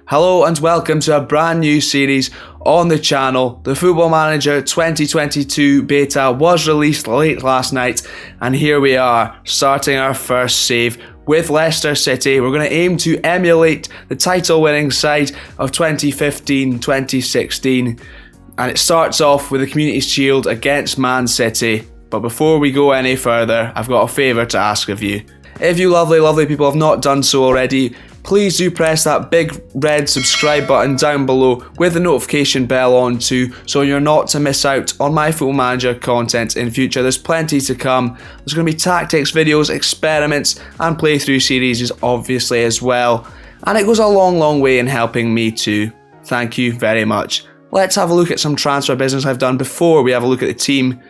Hello and welcome to a brand new series on the channel. The Football Manager 2022 beta was released late last night and here we are starting our first save with Leicester City. We're going to aim to emulate the title winning side of 2015-2016 and it starts off with the Community Shield against Man City. But before we go any further, I've got a favour to ask of you. If you lovely people have not done so already, please do press that big red subscribe button down below with the notification bell on too, so you're not to miss out on my Football Manager content in future. There's plenty to come. There's going to be tactics videos, experiments and playthrough series obviously as well. And it goes a long way in helping me too. Thank you very much. Let's have a look at some transfer business I've done before we have a look at the team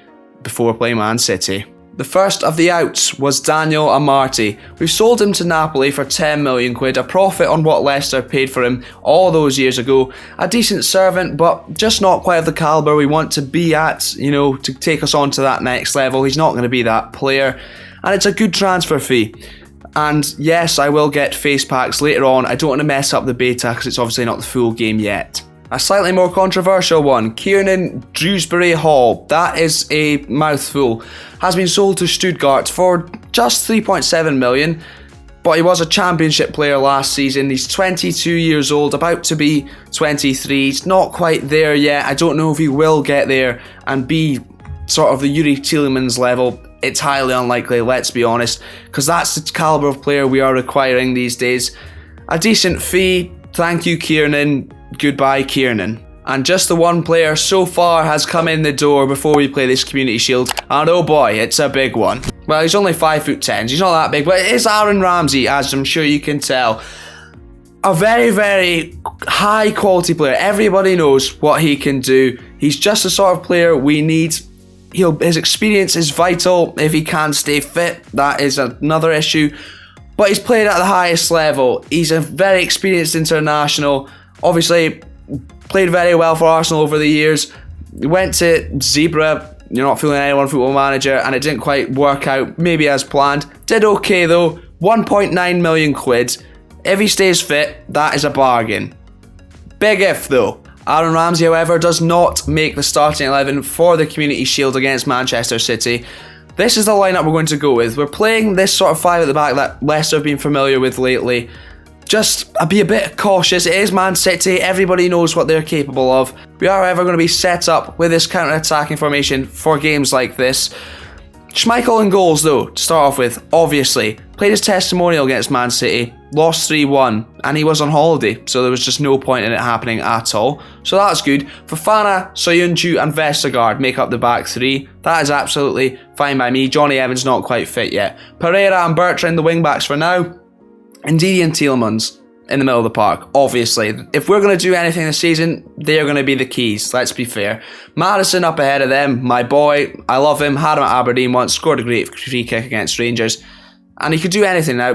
before playing Man City. The first of the outs was Daniel Amartey. We've sold him to Napoli for 10 million quid, a profit on what Leicester paid for him all those years ago. A decent servant, but just not quite of the calibre we want to be at, to take us on to that next level. He's not going to be that player. And it's a good transfer fee. And yes, I will get face packs later on. I don't want to mess up the beta because it's obviously not the full game yet. A slightly more controversial one, Kiernan Dewsbury Hall, that is a mouthful, has been sold to Stuttgart for just 3.7 million, but he was a championship player last season. He's 22 years old, about to be 23, he's not quite there yet. I don't know if he will get there and be sort of the Yuri Tielemans level. It's highly unlikely, let's be honest, because that's the calibre of player we are requiring these days. A decent fee, thank you Kiernan. Goodbye Kiernan. And just the one player so far has come in the door before we play this Community Shield, and oh boy, it's a big one. Well, he's only 5'10", he's not that big, but it is Aaron Ramsey, as I'm sure you can tell. A very high quality player. Everybody knows what he can do. He's just the sort of player we need. His experience is vital. If he can stay fit, that is another issue. But he's played at the highest level. He's a very experienced international. Obviously, played very well for Arsenal over the years. Went to Zebra, you're not fooling anyone, Football Manager, and it didn't quite work out, maybe as planned. Did okay though, 1.9 million quid. If he stays fit, that is a bargain. Big if though. Aaron Ramsey, however, does not make the starting 11 for the Community Shield against Manchester City. This is the lineup we're going to go with. We're playing this sort of five at the back that Leicester have been familiar with lately. Just be a bit cautious. It is Man City. Everybody knows what they're capable of. We are, however, going to be set up with this counter-attacking formation for games like this. Schmeichel in goals, though, to start off with, obviously. Played his testimonial against Man City. Lost 3-1. And he was on holiday, so there was just no point in it happening at all. So that's good. Fofana, Soyuncu and Vestergaard make up the back three. That is absolutely fine by me. Johnny Evans not quite fit yet. Pereira and Bertrand the wing-backs for now. Ndidi and Tielemans in the middle of the park, obviously. If we're going to do anything this season, they're going to be the keys, let's be fair. Maddison up ahead of them, my boy, I love him, had him at Aberdeen once, scored a great free kick against Rangers, and he could do anything now.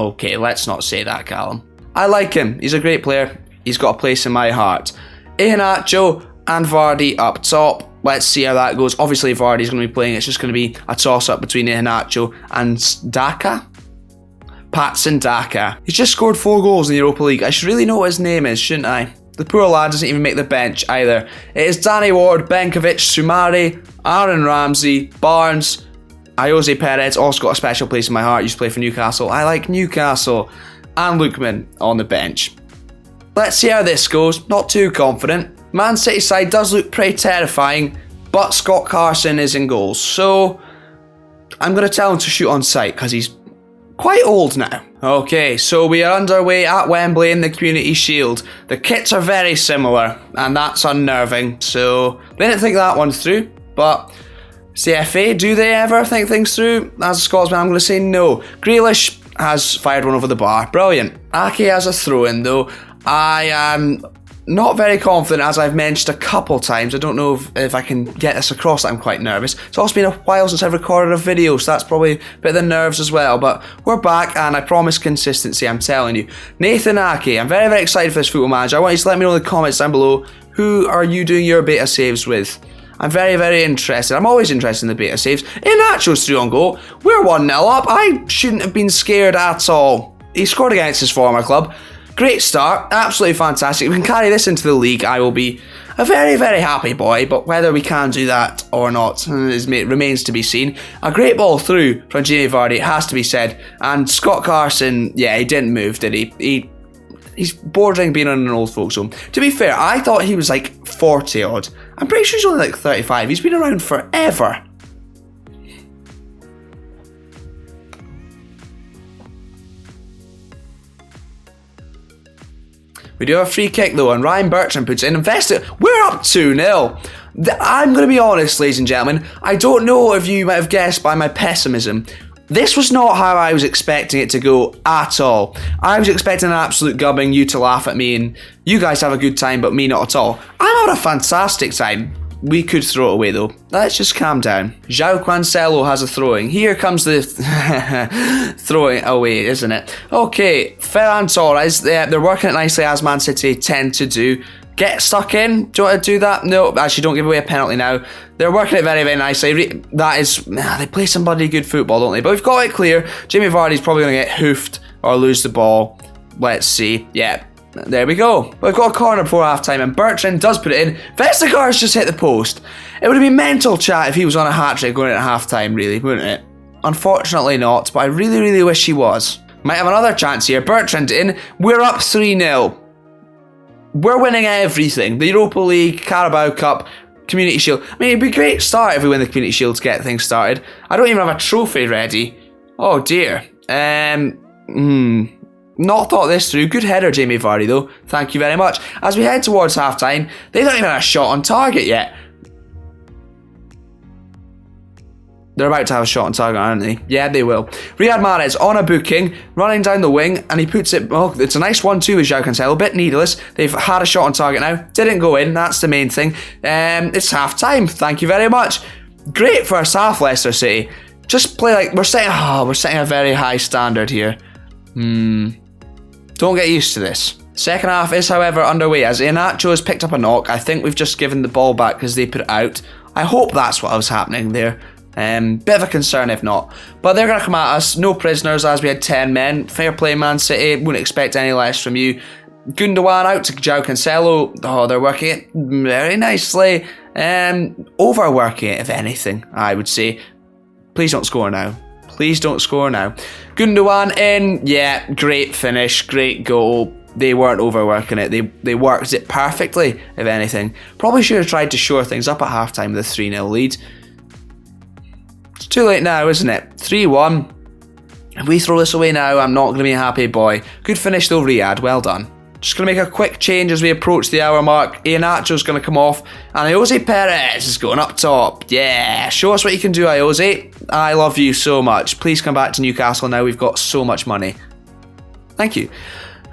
Okay, let's not say that, Calum. I like him, he's a great player, he's got a place in my heart. Iheanacho and Vardy up top. Let's see how that goes. Obviously, Vardy's going to be playing, it's just going to be a toss-up between Iheanacho and Daka. Patson Daka. He's just scored 4 goals in the Europa League. I should really know what his name is, shouldn't I? The poor lad doesn't even make the bench either. It is Danny Ward, Benkovic, Soumare, Aaron Ramsey, Barnes, Jose Perez, also got a special place in my heart, used to play for Newcastle. I like Newcastle. And Lookman on the bench. Let's see how this goes. Not too confident. Man City side does look pretty terrifying, but Scott Carson is in goals. So I'm going to tell him to shoot on sight because he's quite old now. Okay, so we are underway at Wembley in the Community Shield. The kits are very similar, and that's unnerving, so they didn't think that one through, but it's the FA, do they ever think things through? As a Scotsman, I'm going to say no. Grealish has fired one over the bar. Brilliant. Ake has a throw-in, though. I am not very confident, as I've mentioned a couple times. I don't know if I can get this across. I'm quite nervous. It's also been a while since I've recorded a video, so that's probably a bit of the nerves as well. But we're back, and I promise consistency, I'm telling you. Nathan Ake, I'm very excited for this Football Manager. I want you to let me know in the comments down below, who are you doing your beta saves with? I'm very interested. I'm always interested in the beta saves. Iheanacho's 3 on goal. We're 1-0 up. I shouldn't have been scared at all. He scored against his former club. great start, absolutely fantastic. If we can carry this into the league, I will be a very, very happy boy, but whether we can do that or not remains to be seen. A great ball through from Jamie Vardy, it has to be said, and Scott Carson, yeah, he didn't move, did he? He's bordering being on an old folks home. To be fair, I thought he was like 40 odd. I'm pretty sure he's only like 35. He's been around forever. We do have a free kick though, and Ryan Bertrand puts it in. We're up 2-0. I'm going to be honest, ladies and gentlemen. I don't know if you might have guessed by my pessimism. This was not how I was expecting it to go at all. I was expecting an absolute gubbing, you to laugh at me and you guys have a good time, but me not at all. I'm having a fantastic time. We could throw it away though. Let's just calm down. João Cancelo has a throwing. Here comes the throwing away, isn't it? Okay, Ferran Torres, they're working it nicely as Man City tend to do. Get stuck in. Do you want to do that? No, actually don't give away a penalty now. They're working it very, very nicely. That is, they play some bloody good football, don't they? But we've got it clear. Jamie Vardy's probably going to get hoofed or lose the ball. Let's see. Yeah, there we go. We've got a corner before half-time and Bertrand does put it in. Vestergaard's just hit the post. It would have been mental chat if he was on a hat-trick going at half-time, really, wouldn't it? Unfortunately not, but I really, really wish he was. Might have another chance here. Bertrand in. We're up 3-0. We're winning everything. The Europa League, Carabao Cup, Community Shield. I mean, it'd be a great start if we win the Community Shield to get things started. I don't even have a trophy ready. Oh dear. Not thought this through. Good header, Jamie Vardy, though. Thank you very much. As we head towards half-time, they don't even have a shot on target yet. They're about to have a shot on target, aren't they? Yeah, they will. Riyad Mahrez on a booking, running down the wing, and he puts it... Oh, it's a nice 1-2 with João Cancelo. A bit needless. They've had a shot on target now. Didn't go in. That's the main thing. It's half-time. Thank you very much. Great first half, Leicester City. Just play like... We're setting a very high standard here. Don't get used to this. Second half is, however, underway as Iheanacho has picked up a knock. I think we've just given the ball back because they put it out. I hope that's what was happening there. Bit of a concern if not. But they're going to come at us. No prisoners as we had 10 men. Fair play, Man City. Wouldn't expect any less from you. Gundogan out to João Cancelo. Oh, they're working it very nicely. Overworking it, if anything, I would say. Please don't score now. Please don't score now. Gundogan in. Yeah, great finish. Great goal. They weren't overworking it. They worked it perfectly, if anything. Probably should have tried to shore things up at halftime with a 3-0 lead. It's too late now, isn't it? 3-1. If we throw this away now, I'm not going to be a happy boy. Good finish though, Riyad. Well done. Just going to make a quick change as we approach the hour mark. Iheanacho's going to come off. And Jose Perez is going up top. Yeah, show us what you can do, Jose. I love you so much. Please come back to Newcastle now. We've got so much money. Thank you.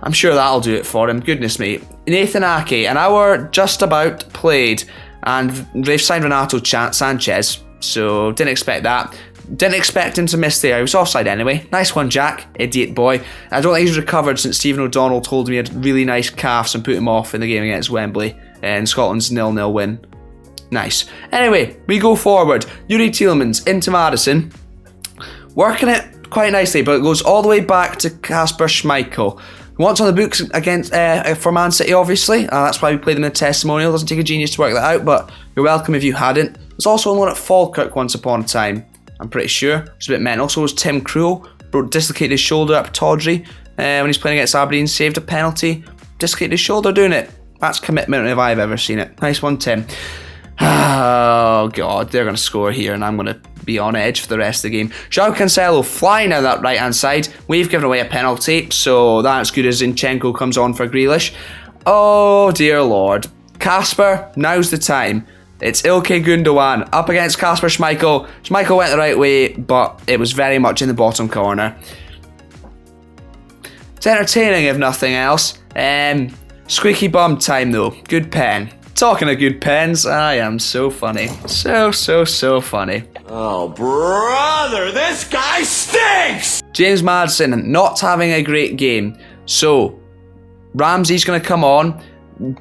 I'm sure that'll do it for him. Goodness me. Nathan Ake, an hour just about played. And they've signed Renato Sanchez. So, didn't expect that. Didn't expect him to miss there. He was offside anyway. Nice one, Jack. Idiot boy. I don't think he's recovered since Stephen O'Donnell told him he had really nice calves and put him off in the game against Wembley. And Scotland's 0-0 win. Nice. Anyway, we go forward. Yuri Tielemans into Maddison. Working it quite nicely, but it goes all the way back to Kasper Schmeichel. Wants on the books against for Man City, obviously. That's why we played them in a testimonial. Doesn't take a genius to work that out, but you're welcome if you hadn't. There's also a one at Falkirk once upon a time. I'm pretty sure. It's a bit mental. So was Tim Krul. Dislocated his shoulder up Tawdry when he's playing against Aberdeen. Saved a penalty. Dislocated his shoulder doing it. That's commitment if I've ever seen it. Nice one, Tim. Oh, God. They're going to score here, and I'm going to be on edge for the rest of the game. João Cancelo flying down that right-hand side. We've given away a penalty, so that's good as Zinchenko comes on for Grealish. Oh, dear Lord. Kasper, now's the time. It's Ilkay Gundogan up against Kasper Schmeichel. Schmeichel went the right way, but it was very much in the bottom corner. It's entertaining, if nothing else. Squeaky bum time, though. Good pen. Talking of good pens, I am so funny. So funny. Oh, brother, this guy stinks! James Maddison not having a great game. So, Ramsey's going to come on.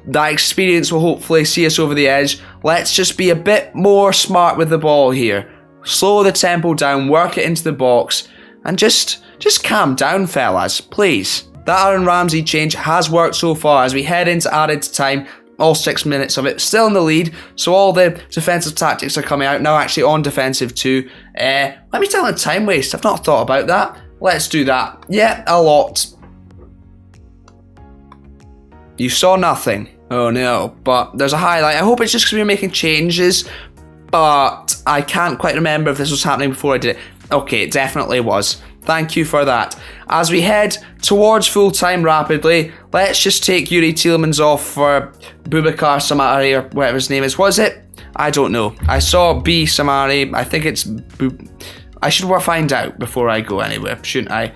That experience will hopefully see us over the edge. Let's just be a bit more smart with the ball here. Slow the tempo down, work it into the box, and just calm down, fellas, please. that Aaron Ramsey change has worked so far as we head into added time. All 6 minutes of it, still in the lead, so all the defensive tactics are coming out, now actually on defensive too. Let me tell a time waste, I've not thought about that. Let's do that. Yeah, a lot. You saw nothing. Oh no, but there's a highlight. I hope it's just because we were making changes, but I can't quite remember if this was happening before I did it. Okay, it definitely was. Thank you for that. As we head towards full time rapidly, let's just take Yuri Tielemans off for Boubacar Samari or whatever his name is. Was it? I don't know. I saw B Samari. I think it's I should find out before I go anywhere, shouldn't I?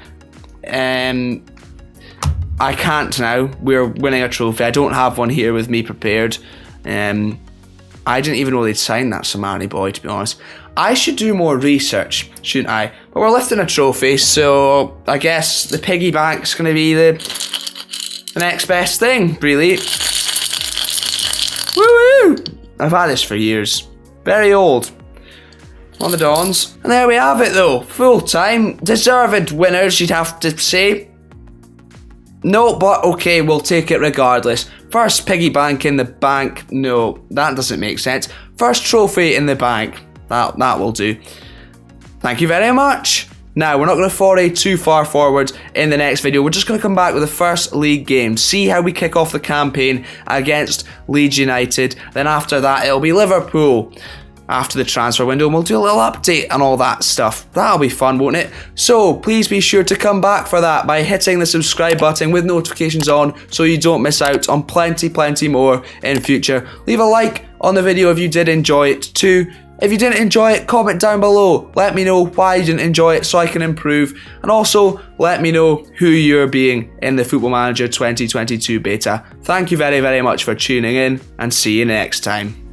I can't now. We're winning a trophy. I don't have one here with me prepared. I didn't even know they'd signed that Samari boy, to be honest. I should do more research, shouldn't I? But we're lifting a trophy, so I guess the piggy bank's going to be the next best thing, really. Woo-woo! I've had this for years. Very old. On the Dons. And there we have it, though. Full time. Deserved winners, you'd have to say. No, but okay, we'll take it regardless. First piggy bank in the bank. No, that doesn't make sense. First trophy in the bank. That will do. Thank you very much. Now, we're not going to foray too far forward in the next video. We're just going to come back with the first league game. See how we kick off the campaign against Leeds United. Then after that, it'll be Liverpool. After the transfer window, and we'll do a little update and all that stuff. That'll be fun, won't it? So please be sure to come back for that by hitting the subscribe button with notifications on so you don't miss out on plenty more in future. Leave a like on the video if you did enjoy it too. If you didn't enjoy it, comment down below. Let me know why you didn't enjoy it so I can improve. And also, let me know who you're being in the Football Manager 2022 beta. Thank you very much for tuning in, and see you next time.